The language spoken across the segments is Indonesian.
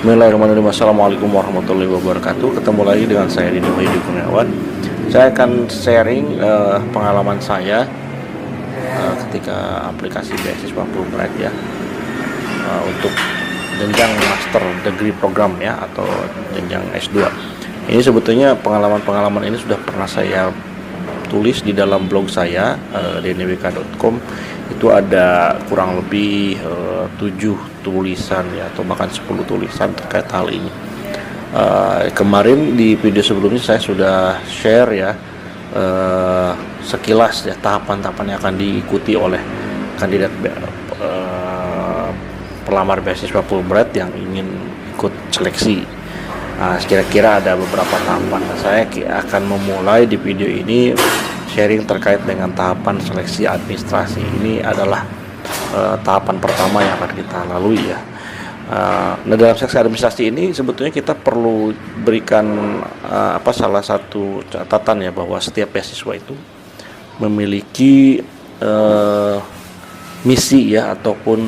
Bismillahirrahmanirrahim. Assalamualaikum warahmatullahi wabarakatuh. Ketemu lagi dengan saya Dini Wahyudi Kurniawan. Saya akan sharing pengalaman saya ketika aplikasi beasiswa Fulbright ya, untuk jenjang master degree program ya, atau jenjang S2. Ini sebetulnya pengalaman-pengalaman ini sudah pernah saya tulis di dalam blog saya, dnwk.com. Itu ada kurang lebih 7 tulisan ya, atau bahkan 10 tulisan terkait hal ini. Kemarin di video sebelumnya saya sudah share ya, sekilas ya tahapan-tahapan yang akan diikuti oleh kandidat pelamar beasiswa Fulbright yang ingin ikut seleksi. Kira-kira ada beberapa tahapan. Saya akan memulai di video ini sharing terkait dengan tahapan seleksi administrasi. Ini adalah tahapan pertama yang akan kita lalui ya. Nah, dalam seleksi administrasi ini sebetulnya kita perlu berikan salah satu catatan ya, bahwa setiap beasiswa itu memiliki misi ya, ataupun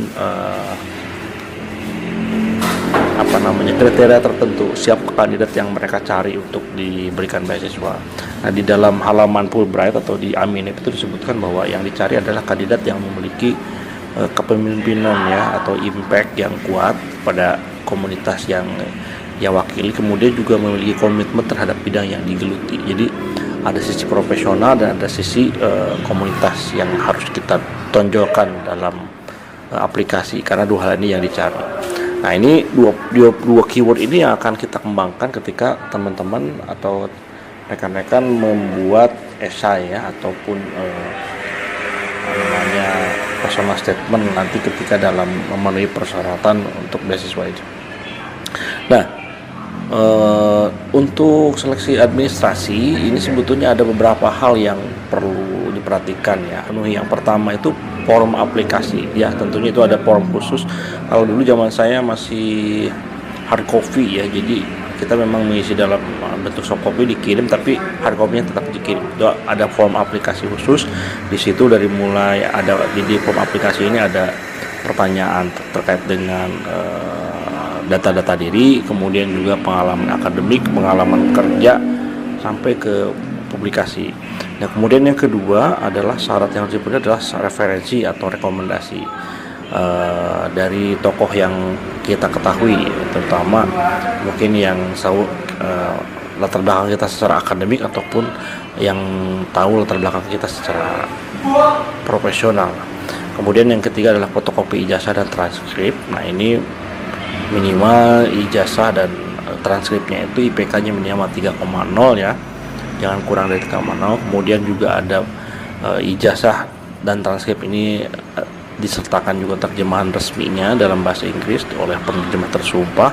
kriteria tertentu siapa kandidat yang mereka cari untuk diberikan beasiswa. Nah, di dalam halaman Fulbright atau di Aminep itu disebutkan bahwa yang dicari adalah kandidat yang memiliki kepemimpinan ya, atau impact yang kuat pada komunitas yang ia wakili, kemudian juga memiliki komitmen terhadap bidang yang digeluti. Jadi ada sisi profesional dan ada sisi komunitas yang harus kita tonjolkan dalam aplikasi, karena dua hal ini yang dicari. Nah, ini dua keyword ini yang akan kita kembangkan ketika teman-teman atau rekan-rekan membuat esai ya, ataupun personal statement nanti ketika dalam memenuhi persyaratan untuk beasiswa itu. Nah, untuk seleksi administrasi ini sebetulnya ada beberapa hal yang perlu diperhatikan ya. Yang pertama itu form aplikasi ya, tentunya itu ada form khusus. Kalau dulu zaman saya masih hard copy ya, jadi kita memang mengisi dalam bentuk soft copy dikirim, tapi hard copy-nya tetap dikirim. Itu ada form aplikasi khusus. Di situ dari mulai ada di form aplikasi ini ada pertanyaan terkait dengan data-data diri, kemudian juga pengalaman akademik, pengalaman kerja, sampai ke publikasi. Nah, kemudian yang kedua adalah syarat yang harus dipenuhi adalah referensi atau rekomendasi dari tokoh yang kita ketahui, terutama mungkin yang latar belakang kita secara akademik, ataupun yang tahu latar belakang kita secara profesional. Kemudian yang ketiga adalah fotokopi ijazah dan transkrip. Nah, ini minimal ijazah dan transkripnya itu IPK-nya minimal 3,0 ya, jangan kurang dari 3,0. Kemudian juga ada ijazah dan transkrip ini disertakan juga terjemahan resminya dalam bahasa Inggris oleh penerjemah tersumpah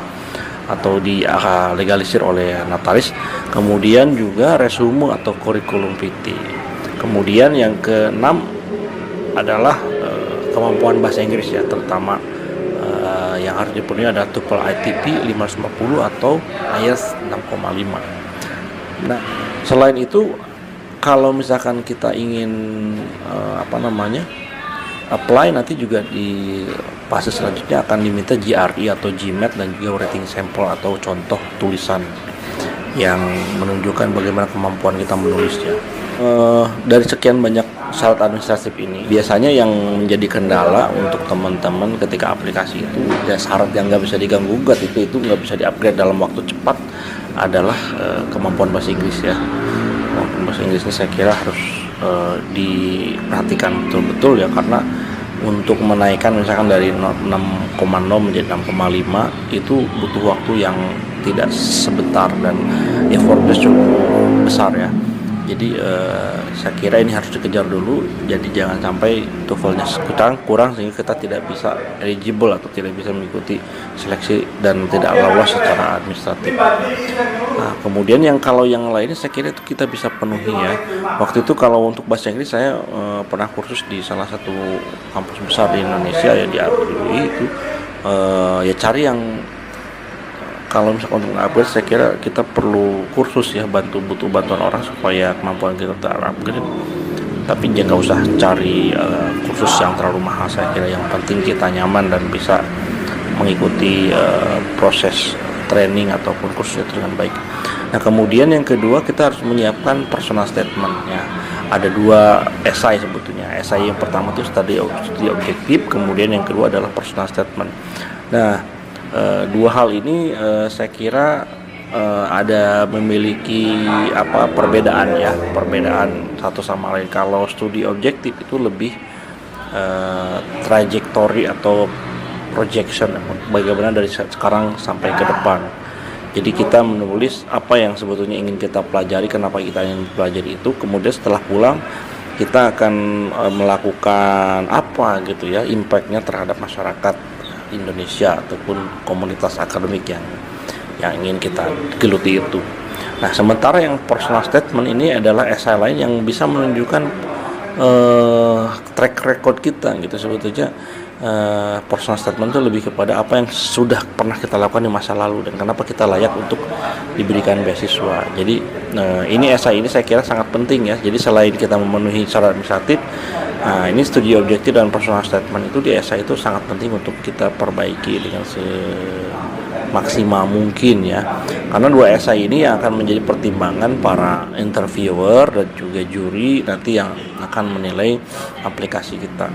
atau dilegalisir oleh notaris. Kemudian juga resume atau kurikulum vitae. Kemudian yang keenam adalah kemampuan bahasa Inggris ya, terutama yang harus dipenuhi adalah TOEFL ITP 550 atau IELTS 6,5. Nah, selain itu, kalau misalkan kita ingin apply, nanti juga di fase selanjutnya akan diminta GRE atau GMAT dan juga rating sampel atau contoh tulisan yang menunjukkan bagaimana kemampuan kita menulisnya. Dari sekian banyak syarat administratif ini, biasanya yang menjadi kendala untuk teman-teman ketika aplikasi itu ya, syarat yang nggak bisa diganggu gugat, itu nggak bisa di-upgrade dalam waktu cepat, adalah kemampuan bahasa Inggris ya. Kemampuan bahasa Inggris ini saya kira harus diperhatikan betul-betul ya, karena untuk menaikkan misalkan dari 6,0 menjadi 6,5 itu butuh waktu yang tidak sebentar dan effortnya cukup besar ya. Jadi saya kira ini harus dikejar dulu. Jadi jangan sampai TOEFL-nya kurang sehingga kita tidak bisa eligible atau tidak bisa mengikuti seleksi dan tidak lolos secara administratif. Nah, kemudian kalau yang lainnya saya kira itu kita bisa penuhi ya. Waktu itu kalau untuk bahasa Inggris saya pernah kursus di salah satu kampus besar di Indonesia ya, di UI itu ya cari yang, kalau misalkan untuk upgrade saya kira kita perlu kursus ya, butuh bantuan orang supaya kemampuan kita terupgrade. Tapi jangan usah cari kursus yang terlalu mahal. Saya kira yang penting kita nyaman dan bisa mengikuti proses training ataupun kursus itu dengan baik. Nah, kemudian yang kedua, kita harus menyiapkan personal statement ya. Ada 2 esai sebetulnya. Esai yang pertama itu studi objektif, kemudian yang kedua adalah personal statement. Nah, 2 hal ini saya kira ada memiliki perbedaan satu sama lain. Kalau studi objektif itu lebih trajektori atau projection, bagaimana dari sekarang sampai ke depan. Jadi kita menulis apa yang sebetulnya ingin kita pelajari, kenapa kita ingin pelajari itu, kemudian setelah pulang kita akan melakukan apa gitu ya, impact-nya terhadap masyarakat Indonesia ataupun komunitas akademik yang ingin kita geluti itu. Nah, sementara yang personal statement ini adalah esai lain yang bisa menunjukkan track record kita gitu. Sebetulnya personal statement itu lebih kepada apa yang sudah pernah kita lakukan di masa lalu dan kenapa kita layak untuk diberikan beasiswa. Jadi ini esai ini saya kira sangat penting ya. Jadi selain kita memenuhi syarat administratif, ini studi objektif dan personal statement itu di esai itu sangat penting untuk kita perbaiki dengan semaksimal mungkin ya. Karena 2 esai ini yang akan menjadi pertimbangan para interviewer dan juga juri nanti yang akan menilai aplikasi kita.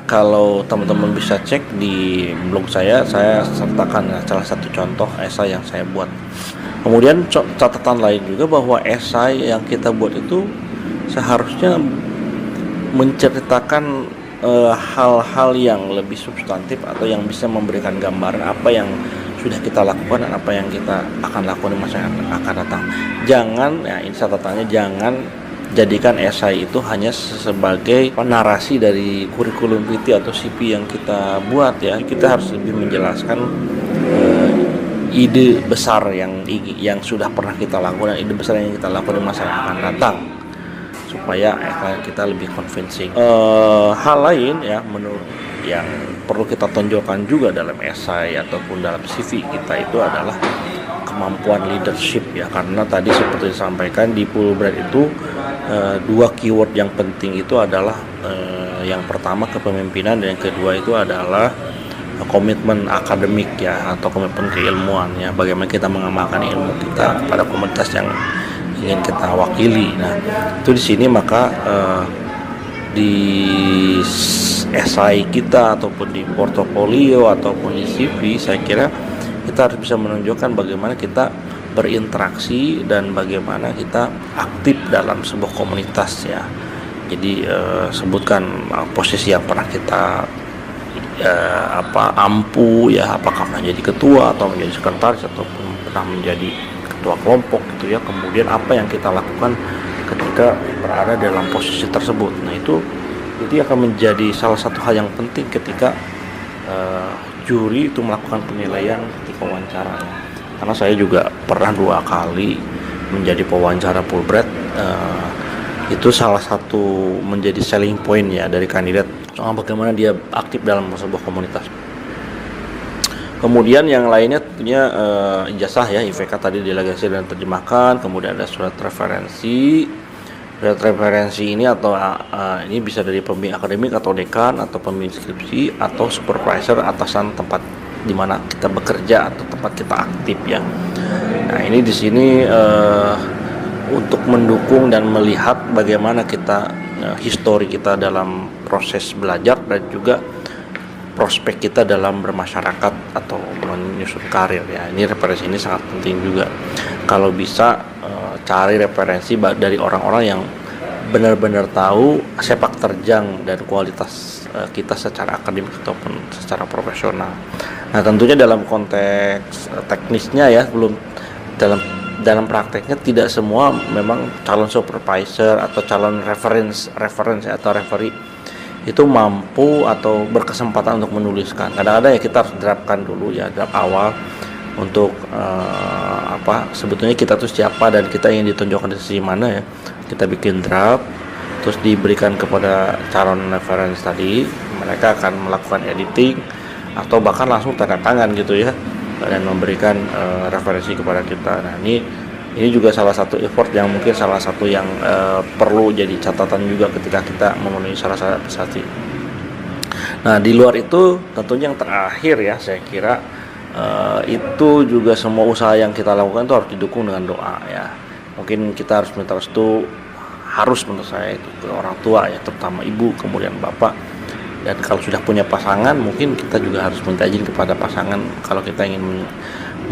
Kalau teman-teman bisa cek di blog saya sertakan salah satu contoh esai yang saya buat. Kemudian catatan lain juga bahwa esai yang kita buat itu seharusnya menceritakan hal-hal yang lebih substantif atau yang bisa memberikan gambaran apa yang sudah kita lakukan dan apa yang kita akan lakukan di masa yang akan datang. Jangan, ya ini catatannya, jangan jadikan esai itu hanya sebagai narasi dari kurikulum vitae atau CV yang kita buat ya. Kita harus lebih menjelaskan ide besar yang sudah pernah kita lakukan dan ide besar yang kita lakukan di masa yang akan datang, supaya kita lebih convincing. Hal lain ya menurut yang perlu kita tonjolkan juga dalam esai ataupun dalam CV kita itu adalah kemampuan leadership ya, karena tadi seperti disampaikan di Fulbright itu 2 keyword yang penting itu adalah yang pertama kepemimpinan dan yang kedua itu adalah komitmen akademik ya, atau komitmen keilmuan ya, bagaimana kita mengamalkan ilmu kita kepada komunitas yang ingin kita wakili. Nah, itu di sini maka di esai kita ataupun di portofolio ataupun di CV saya kira kita harus bisa menunjukkan bagaimana kita berinteraksi dan bagaimana kita aktif dalam sebuah komunitas ya. Jadi sebutkan posisi yang pernah kita ampu ya, apakah menjadi ketua atau menjadi sekretaris ataupun pernah menjadi ketua kelompok gitu ya. Kemudian apa yang kita lakukan ketika berada dalam posisi tersebut. Nah, itu akan menjadi salah satu hal yang penting ketika juri itu melakukan penilaian ketika wawancara. Karena saya juga pernah 2 kali menjadi pewawancara Fulbright, itu salah satu menjadi selling point ya dari kandidat soal bagaimana dia aktif dalam sebuah komunitas. Kemudian yang lainnya tentunya ijazah ya, IVK tadi delegasi dan terjemahkan, kemudian ada surat referensi. Surat referensi ini atau ini bisa dari pembimbing akademik atau dekan atau pembimbing skripsi atau supervisor atasan tempat di mana kita bekerja atau tempat kita aktif ya. Nah, ini di sini untuk mendukung dan melihat bagaimana kita histori kita dalam proses belajar dan juga prospek kita dalam bermasyarakat atau menyusun karir ya. Ini referensi ini sangat penting juga. Kalau bisa cari referensi dari orang-orang yang benar-benar tahu sepak terjang dan kualitas kita secara akademik ataupun secara profesional. Nah, tentunya dalam konteks teknisnya ya, belum dalam prakteknya tidak semua memang calon supervisor atau calon reference atau referee itu mampu atau berkesempatan untuk menuliskan. Kadang-kadang ya kita harus terapkan dulu ya draft awal untuk sebetulnya kita tuh siapa dan kita ingin ditunjukkan di sisi mana ya. Kita bikin draft terus diberikan kepada calon reference tadi, mereka akan melakukan editing atau bahkan langsung tanda tangan gitu ya dan memberikan referensi kepada kita. Nah, ini juga salah satu effort yang mungkin salah satu yang perlu jadi catatan juga ketika kita memenuhi syarat-syarat prestasi. Nah, di luar itu tentunya yang terakhir ya, saya kira itu juga semua usaha yang kita lakukan itu harus didukung dengan doa ya. Mungkin kita harus minta restu, harus menurut saya itu ke orang tua ya, terutama ibu, kemudian bapak. Dan kalau sudah punya pasangan, mungkin kita juga harus minta izin kepada pasangan kalau kita ingin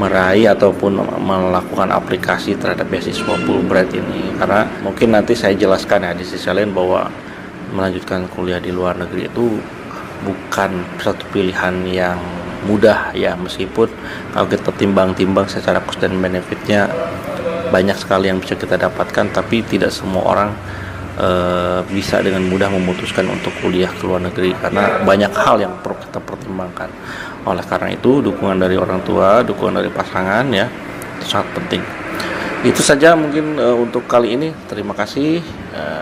meraih ataupun melakukan aplikasi terhadap beasiswa Fulbright ini. Karena mungkin nanti saya jelaskan ya di sisi lain bahwa melanjutkan kuliah di luar negeri itu bukan satu pilihan yang mudah ya, meskipun kalau kita timbang-timbang secara cost dan benefitnya banyak sekali yang bisa kita dapatkan, tapi tidak semua orang bisa dengan mudah memutuskan untuk kuliah ke luar negeri karena banyak hal yang perlu kita pertimbangkan. Oleh karena itu dukungan dari orang tua, dukungan dari pasangan ya, itu sangat penting. Itu saja mungkin untuk kali ini. Terima kasih,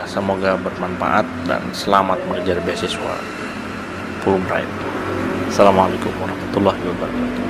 semoga bermanfaat dan selamat mengejar beasiswa Fulbright. Assalamualaikum warahmatullahi wabarakatuh.